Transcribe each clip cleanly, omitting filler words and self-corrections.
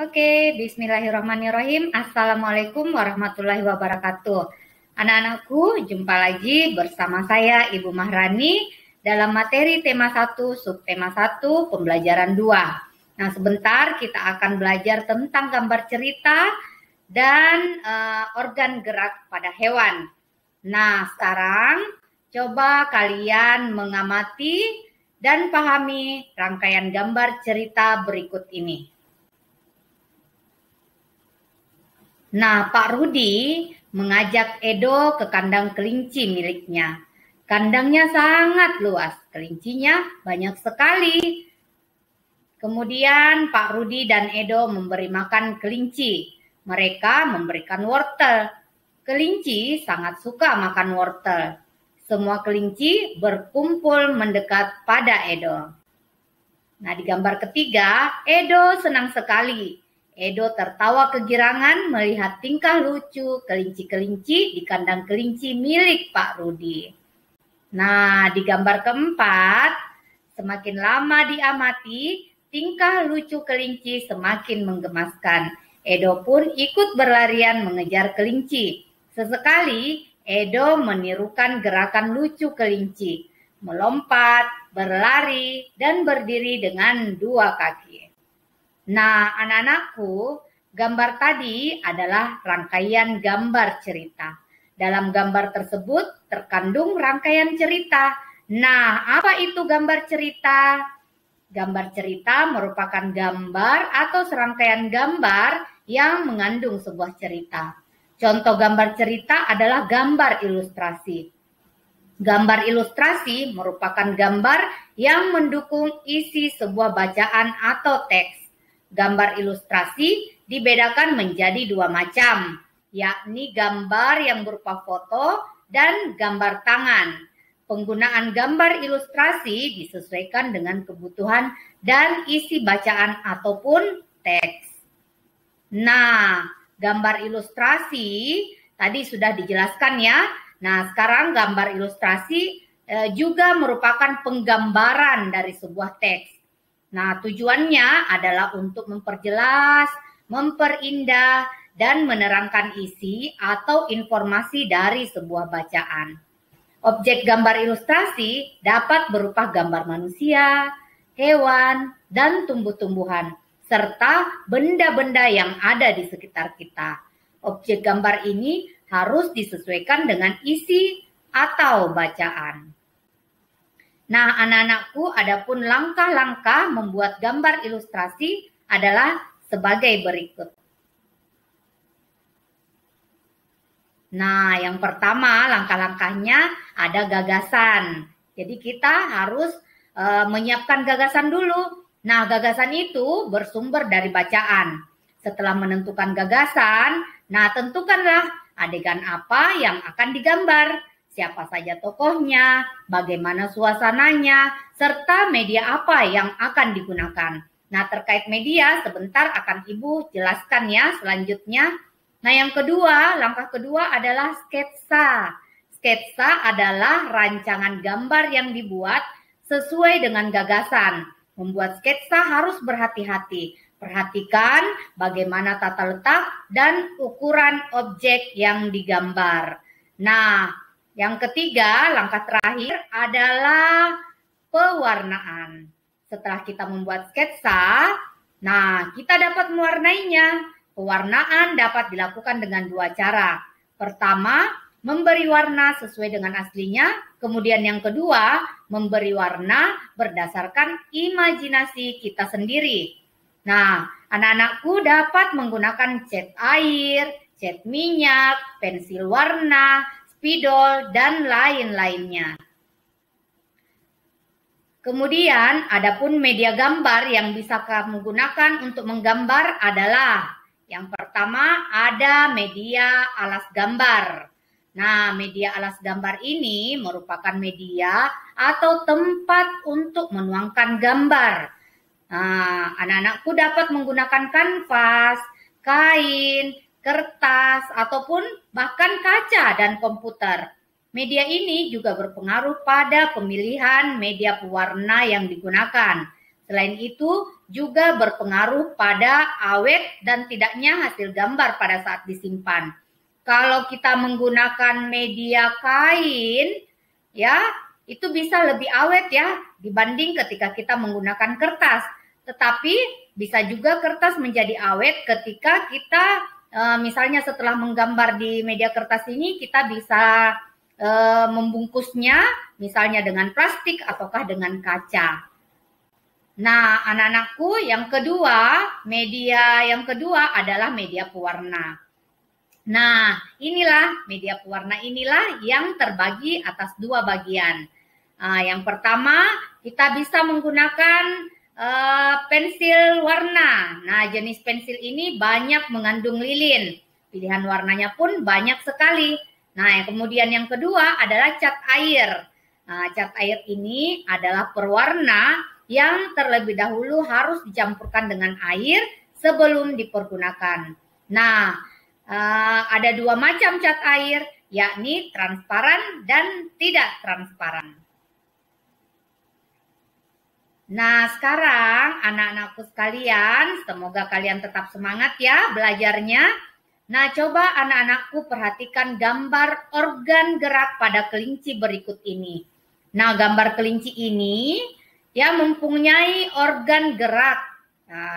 Oke, bismillahirrahmanirrahim. Assalamualaikum warahmatullahi wabarakatuh. Anak-anakku, jumpa lagi bersama saya Ibu Mahrani dalam materi tema 1, subtema 1, pembelajaran 2. Nah, sebentar kita akan belajar tentang gambar cerita dan organ gerak pada hewan. Nah, sekarang coba kalian mengamati dan pahami rangkaian gambar cerita berikut ini. Nah, Pak Rudi mengajak Edo ke kandang kelinci miliknya. Kandangnya sangat luas, kelincinya banyak sekali. Kemudian Pak Rudi dan Edo memberi makan kelinci. Mereka memberikan wortel. Kelinci sangat suka makan wortel. Semua kelinci berkumpul mendekat pada Edo. Nah, di gambar ketiga, Edo senang sekali. Edo tertawa kegirangan melihat tingkah lucu kelinci-kelinci di kandang kelinci milik Pak Rudi. Nah, di gambar keempat, semakin lama diamati, tingkah lucu kelinci semakin menggemaskan. Edo pun ikut berlarian mengejar kelinci. Sesekali, Edo menirukan gerakan lucu kelinci, melompat, berlari, dan berdiri dengan dua kaki. Nah, anak-anakku, gambar tadi adalah rangkaian gambar cerita. Dalam gambar tersebut terkandung rangkaian cerita. Nah, apa itu gambar cerita? Gambar cerita merupakan gambar atau serangkaian gambar yang mengandung sebuah cerita. Contoh gambar cerita adalah gambar ilustrasi. Gambar ilustrasi merupakan gambar yang mendukung isi sebuah bacaan atau teks. Gambar ilustrasi dibedakan menjadi dua macam, yakni gambar yang berupa foto dan gambar tangan. Penggunaan gambar ilustrasi disesuaikan dengan kebutuhan dan isi bacaan ataupun teks. Nah, gambar ilustrasi tadi sudah dijelaskan ya. Nah, sekarang gambar ilustrasi juga merupakan penggambaran dari sebuah teks. Nah, tujuannya adalah untuk memperjelas, memperindah, dan menerangkan isi atau informasi dari sebuah bacaan. Objek gambar ilustrasi dapat berupa gambar manusia, hewan, dan tumbuh-tumbuhan, serta benda-benda yang ada di sekitar kita. Objek gambar ini harus disesuaikan dengan isi atau bacaan. Nah, anak-anakku, adapun langkah-langkah membuat gambar ilustrasi adalah sebagai berikut. Nah, yang pertama langkah-langkahnya ada gagasan. Jadi kita harus menyiapkan gagasan dulu. Nah, gagasan itu bersumber dari bacaan. Setelah menentukan gagasan, nah tentukanlah adegan apa yang akan digambar. Siapa saja tokohnya, bagaimana suasananya, serta media apa yang akan digunakan. Nah, terkait media sebentar akan Ibu jelaskan ya selanjutnya. Nah, yang kedua, langkah kedua adalah sketsa. Sketsa adalah rancangan gambar yang dibuat sesuai dengan gagasan. Membuat sketsa harus berhati-hati. Perhatikan bagaimana tata letak dan ukuran objek yang digambar. Nah, yang ketiga, langkah terakhir adalah pewarnaan. Setelah kita membuat sketsa, nah kita dapat mewarnainya. Pewarnaan dapat dilakukan dengan dua cara. Pertama, memberi warna sesuai dengan aslinya. Kemudian yang kedua, memberi warna berdasarkan imajinasi kita sendiri. Nah, anak-anakku dapat menggunakan cat air, cat minyak, pensil warna, spidol, dan lain-lainnya. Kemudian, adapun media gambar yang bisa kamu gunakan untuk menggambar adalah yang pertama ada media alas gambar. Nah, media alas gambar ini merupakan media atau tempat untuk menuangkan gambar. Nah, anak-anakku dapat menggunakan kanvas, kain, kertas, ataupun bahkan kaca dan komputer. Media ini juga berpengaruh pada pemilihan media pewarna yang digunakan. Selain itu juga berpengaruh pada awet dan tidaknya hasil gambar pada saat disimpan. Kalau kita menggunakan media kain, ya, itu bisa lebih awet ya dibanding ketika kita menggunakan kertas. Tetapi bisa juga kertas menjadi awet ketika kita misalnya setelah menggambar di media kertas ini kita bisa membungkusnya misalnya dengan plastik ataukah dengan kaca. Nah, anak-anakku, media yang kedua adalah media pewarna. Nah, media pewarna inilah yang terbagi atas dua bagian. Yang pertama, kita bisa menggunakan pensil warna. Nah, jenis pensil ini banyak mengandung lilin. Pilihan warnanya pun banyak sekali. Nah, kemudian yang kedua adalah cat air. Nah, cat air ini adalah pewarna yang terlebih dahulu harus dicampurkan dengan air sebelum dipergunakan. Nah, ada dua macam cat air, yakni transparan dan tidak transparan. Nah, sekarang anak-anakku sekalian, semoga kalian tetap semangat ya belajarnya. Nah, coba anak-anakku perhatikan gambar organ gerak pada kelinci berikut ini. Nah, gambar kelinci ini ya mempunyai organ gerak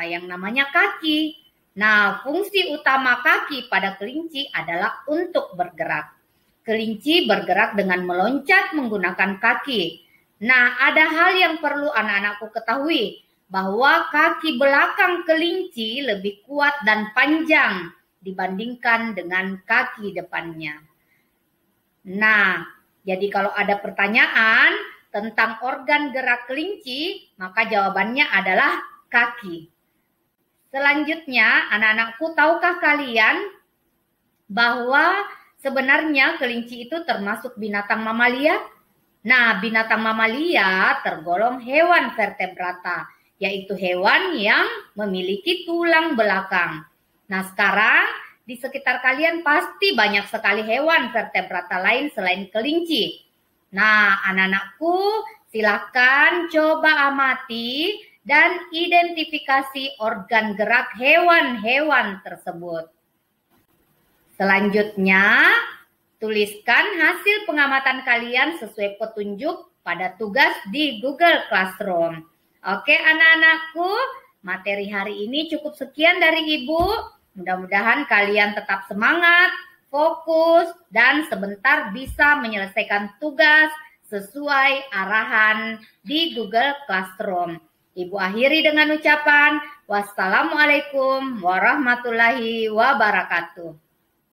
yang namanya kaki. Nah, fungsi utama kaki pada kelinci adalah untuk bergerak. Kelinci bergerak dengan meloncat menggunakan kaki. Nah, ada hal yang perlu anak-anakku ketahui, bahwa kaki belakang kelinci lebih kuat dan panjang dibandingkan dengan kaki depannya. Nah, jadi kalau ada pertanyaan tentang organ gerak kelinci, maka jawabannya adalah kaki. Selanjutnya, anak-anakku, tahukah kalian bahwa sebenarnya kelinci itu termasuk binatang mamalia? Nah, binatang mamalia tergolong hewan vertebrata, yaitu hewan yang memiliki tulang belakang. Nah, sekarang di sekitar kalian pasti banyak sekali hewan vertebrata lain selain kelinci. Nah, anak-anakku, silakan coba amati dan identifikasi organ gerak hewan-hewan tersebut. Selanjutnya, tuliskan hasil pengamatan kalian sesuai petunjuk pada tugas di Google Classroom. Oke, anak-anakku, materi hari ini cukup sekian dari Ibu. Mudah-mudahan kalian tetap semangat, fokus, dan sebentar bisa menyelesaikan tugas sesuai arahan di Google Classroom. Ibu akhiri dengan ucapan wassalamualaikum warahmatullahi wabarakatuh.